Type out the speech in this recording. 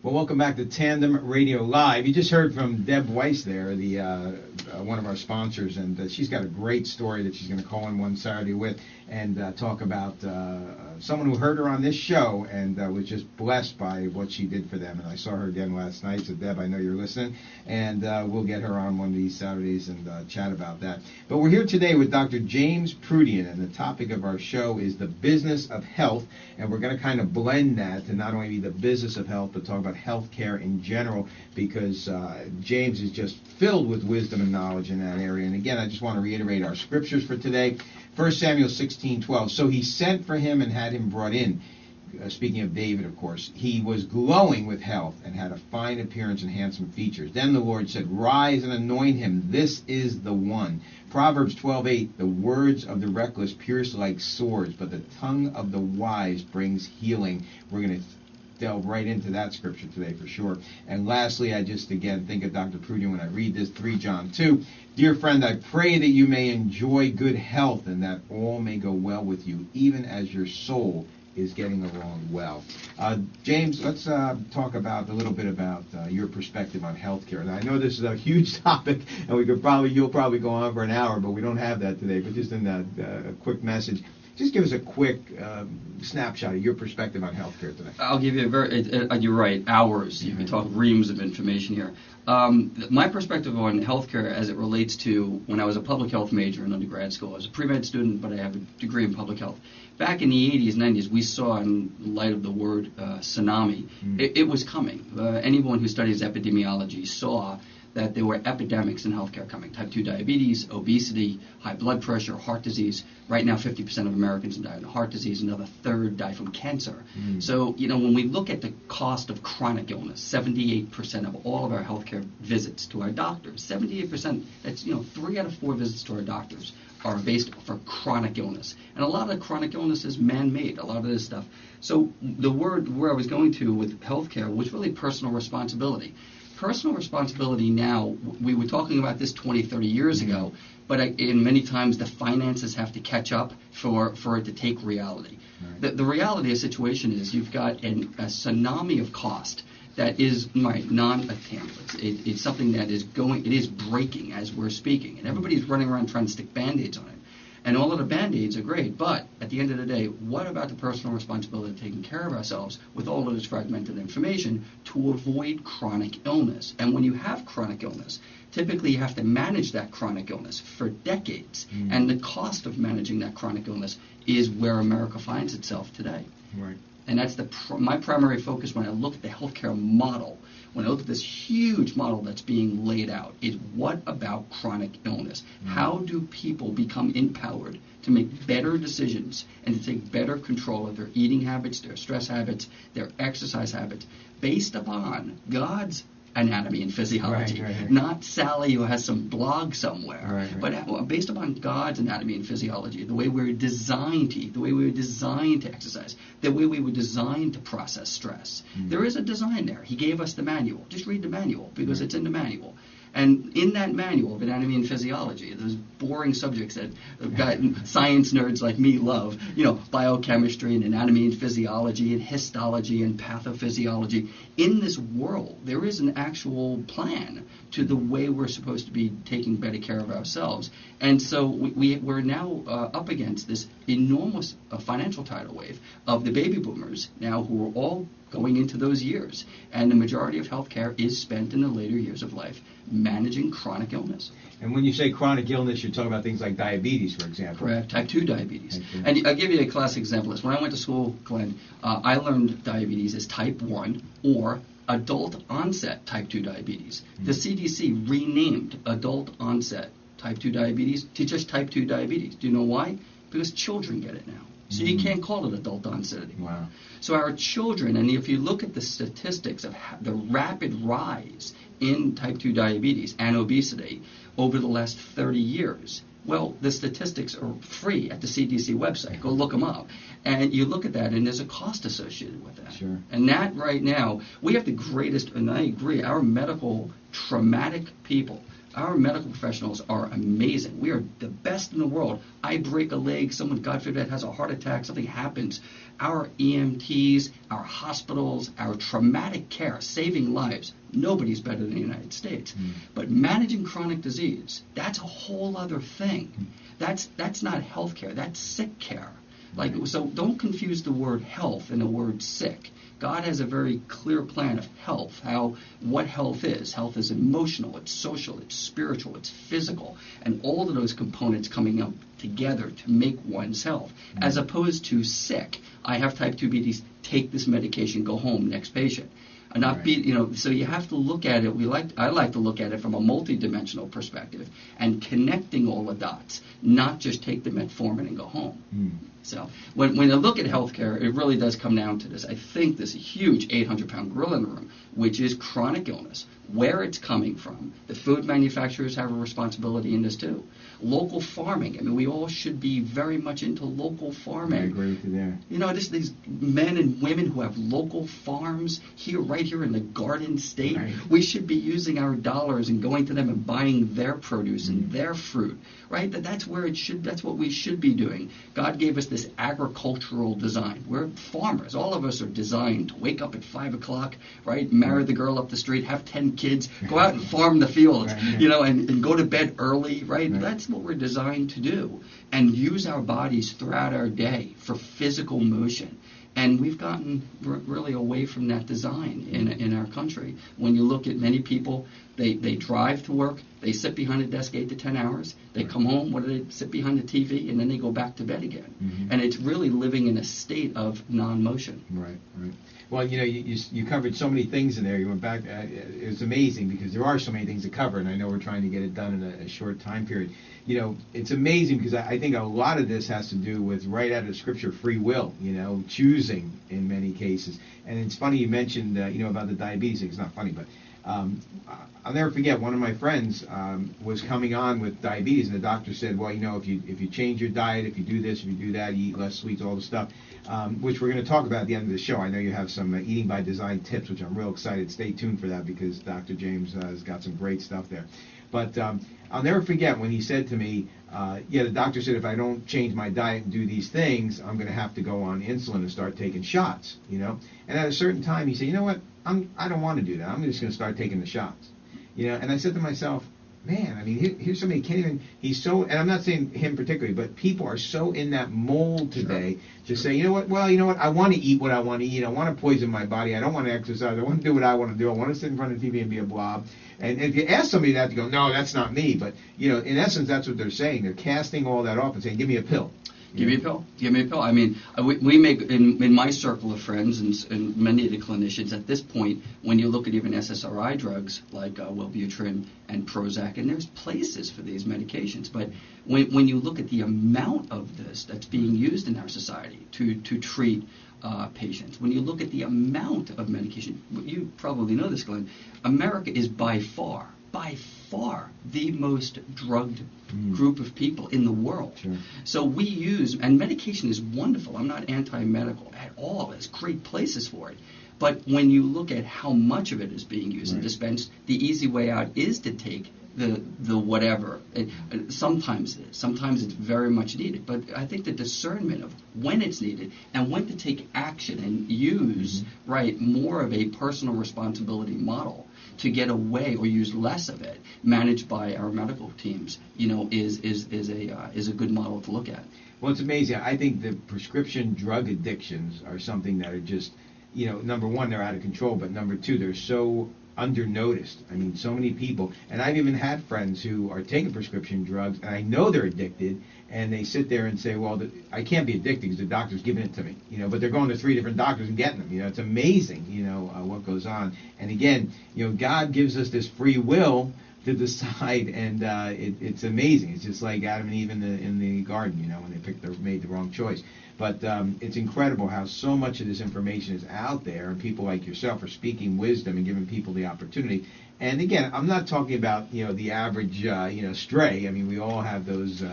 Well, welcome back to Tandem Radio Live. You just heard from Deb Weiss there, the one of our sponsors, and she's got a great story that she's going to call in one Saturday with and talk about someone who heard her on this show and was just blessed by what she did for them. And I saw her again last night, so Deb, I know you're listening, and we'll get her on one of these Saturdays and chat about that. But we're here today with Dr. James Proodian, and the topic of our show is the business of health, and we're going to kind of blend that to not only be the business of health, but talk about healthcare in general, because James is just filled with wisdom and knowledge in that area. And again, I just want to reiterate our scriptures for today. 1 Samuel 16:12. So he sent for him and had him brought in. Speaking of David, of course, he was glowing with health and had a fine appearance and handsome features. Then the Lord said, "Rise and anoint him. This is the one." Proverbs 12:8. The words of the reckless pierce like swords, but the tongue of the wise brings healing. We're going to delve right into that scripture today for sure. And lastly, I just again think of Dr. Proodian when I read this, 3 John 2. Dear friend, I pray that you may enjoy good health and that all may go well with you, even as your soul is getting along well. James, let's talk about a little bit about your perspective on healthcare. Now, I know this is a huge topic, and you'll probably go on for an hour, but we don't have that today. But just in a quick message, just give us a quick snapshot of your perspective on healthcare today. I'll give you you're right, hours. You can talk reams of information here. My perspective on healthcare as it relates to when I was a public health major in undergrad school. I was a pre-med student, but I have a degree in public health. Back in the 80s, 90s, we saw, in light of the word tsunami, it was coming. Anyone who studies epidemiology saw that there were epidemics in healthcare coming. Type 2 diabetes, obesity, high blood pressure, heart disease. Right now, 50% of Americans die of heart disease. Another third die from cancer. So, when we look at the cost of chronic illness, 78% of all of our healthcare visits to our doctors, 78%, that's, 3 out of 4 visits to our doctors are based for chronic illness. And a lot of the chronic illness is man-made, a lot of this stuff. So the word where I was going to with healthcare was really personal responsibility. Personal responsibility now, we were talking about this 20, 30 years ago, but in many times the finances have to catch up for it to take reality. Right. The reality of the situation is you've got a tsunami of cost that is non-attainable. It's something that is it is breaking as we're speaking, and everybody's running around trying to stick Band-Aids on it. And all of the Band-Aids are great, but at the end of the day, what about the personal responsibility of taking care of ourselves with all of this fragmented information to avoid chronic illness? And when you have chronic illness, typically you have to manage that chronic illness for decades. And the cost of managing that chronic illness is where America finds itself today. Right. And that's my primary focus when I look at the healthcare model. When I look at this huge model that's being laid out, is what about chronic illness? How do people become empowered to make better decisions and to take better control of their eating habits, their stress habits, their exercise habits, based upon God's anatomy and physiology, right. Not Sally who has some blog somewhere, right. But based upon God's anatomy and physiology, the way we're designed to eat, the way we were designed to exercise, the way we were designed to process stress. There is a design there. He gave us the manual. Just read the manual because it's in the manual. And in that manual of anatomy and physiology, those boring subjects that science nerds like me love, biochemistry and anatomy and physiology and histology and pathophysiology. In this world, there is an actual plan to the way we're supposed to be taking better care of ourselves. And so we're now up against this enormous financial tidal wave of the baby boomers now who are all going into those years. And the majority of healthcare is spent in the later years of life managing chronic illness. And when you say chronic illness, you're talking about things like diabetes, for example. Correct. Type 2 diabetes. And I'll give you a classic example of this. When I went to school, Glenn, I learned diabetes as type 1 or adult onset type 2 diabetes. The CDC renamed adult onset type 2 diabetes to just type 2 diabetes. Do you know why? Because children get it now. So you can't call it adult onset anymore. Wow. So our children, and if you look at the statistics of the rapid rise in type 2 diabetes and obesity over the last 30 years, well, the statistics are free at the CDC website. Go look them up. And you look at that, and there's a cost associated with that. Sure. And that right now, we have the greatest, and I agree, our medical traumatic people Our medical professionals are amazing. We are the best in the world. I break a leg, someone, God forbid, has a heart attack, something happens. Our EMTs, our hospitals, our traumatic care, saving lives, nobody's better than the United States. But managing chronic disease, that's a whole other thing. That's not health care, that's sick care. So don't confuse the word health and the word sick. God has a very clear plan of health, what health is. Health is emotional, it's social, it's spiritual, it's physical, and all of those components coming up together to make one's health, as opposed to sick. I have type 2 diabetes, take this medication, go home, next patient. And not be, so you have to look at it. I like to look at it from a multidimensional perspective and connecting all the dots, not just take the metformin and go home. So when you look at healthcare, it really does come down to this. I think this huge 800-pound gorilla in the room, which is chronic illness, where it's coming from. The food manufacturers have a responsibility in this too. Local farming. I mean, we all should be very much into local farming. I agree with you there. These men and women who have local farms right here in the Garden State. Right. We should be using our dollars and going to them and buying their produce and their fruit. Right? That's where it should. That's what we should be doing. God gave us this agricultural design. We're farmers. All of us are designed to wake up at 5 o'clock, right? Marry the girl up the street, have 10 kids, go out and farm the fields, and go to bed early, right? That's what we're designed to do, and use our bodies throughout our day for physical motion. And we've gotten really away from that design in our country. When you look at many people, they drive to work, they sit behind a desk 8 to 10 hours, they come home, what do they sit behind the TV, and then they go back to bed again. And it's really living in a state of non-motion. Right. Well, you covered so many things in there. You went back. It was amazing because there are so many things to cover, and I know we're trying to get it done in a short time period. It's amazing because I think a lot of this has to do with right out of Scripture, free will. Choosing in many cases. And it's funny you mentioned about the diabetes. It's not funny, but I'll never forget. One of my friends was coming on with diabetes, and the doctor said, "Well, if you change your diet, if you do this, if you do that, you eat less sweets, all the stuff." Which we're going to talk about at the end of the show. I know you have some eating by design tips, which I'm real excited. Stay tuned for that because Dr. James has got some great stuff there. But I'll never forget when he said to me, the doctor said if I don't change my diet and do these things, I'm going to have to go on insulin and start taking shots, And at a certain time, he said, you know what, I don't want to do that. I'm just going to start taking the shots, And I said to myself, man, I mean, here's somebody can't even, he's so, and I'm not saying him particularly, but people are so in that mold today to say, I want to eat what I want to eat. I want to poison my body. I don't want to exercise. I want to do what I want to do. I want to sit in front of the TV and be a blob. And if you ask somebody that, to go, no, that's not me. But, in essence, that's what they're saying. They're casting all that off and saying, give me a pill. Give me a pill. Give me a pill. I mean, we make, in my circle of friends and many of the clinicians, at this point, when you look at even SSRI drugs like Wellbutrin and Prozac, and there's places for these medications, but when you look at the amount of this that's being used in our society to treat patients, when you look at the amount of medication, you probably know this, Glenn, America is by far the most drugged group of people in the world. Sure. So we use, and medication is wonderful. I'm not anti-medical at all. There's great places for it. But when you look at how much of it is being used and dispensed, the easy way out is to take the whatever. Sometimes it is. Sometimes it's very much needed. But I think the discernment of when it's needed and when to take action and use, more of a personal responsibility model to get away or use less of it, managed by our medical teams, is a good model to look at. Well, it's amazing. I think the prescription drug addictions are something that are just, number one, they're out of control, but number two, they're so undernoticed. I mean, so many people, and I've even had friends who are taking prescription drugs, and I know they're addicted, and they sit there and say, well, I can't be addicted because the doctor's giving it to me, but they're going to 3 different doctors and getting them. It's amazing, what goes on. And again, God gives us this free will to decide, and it's amazing. It's just like Adam and Eve in the garden, when they made the wrong choice. But it's incredible how so much of this information is out there, and people like yourself are speaking wisdom and giving people the opportunity. And again, I'm not talking about the average stray. I mean, we all have those.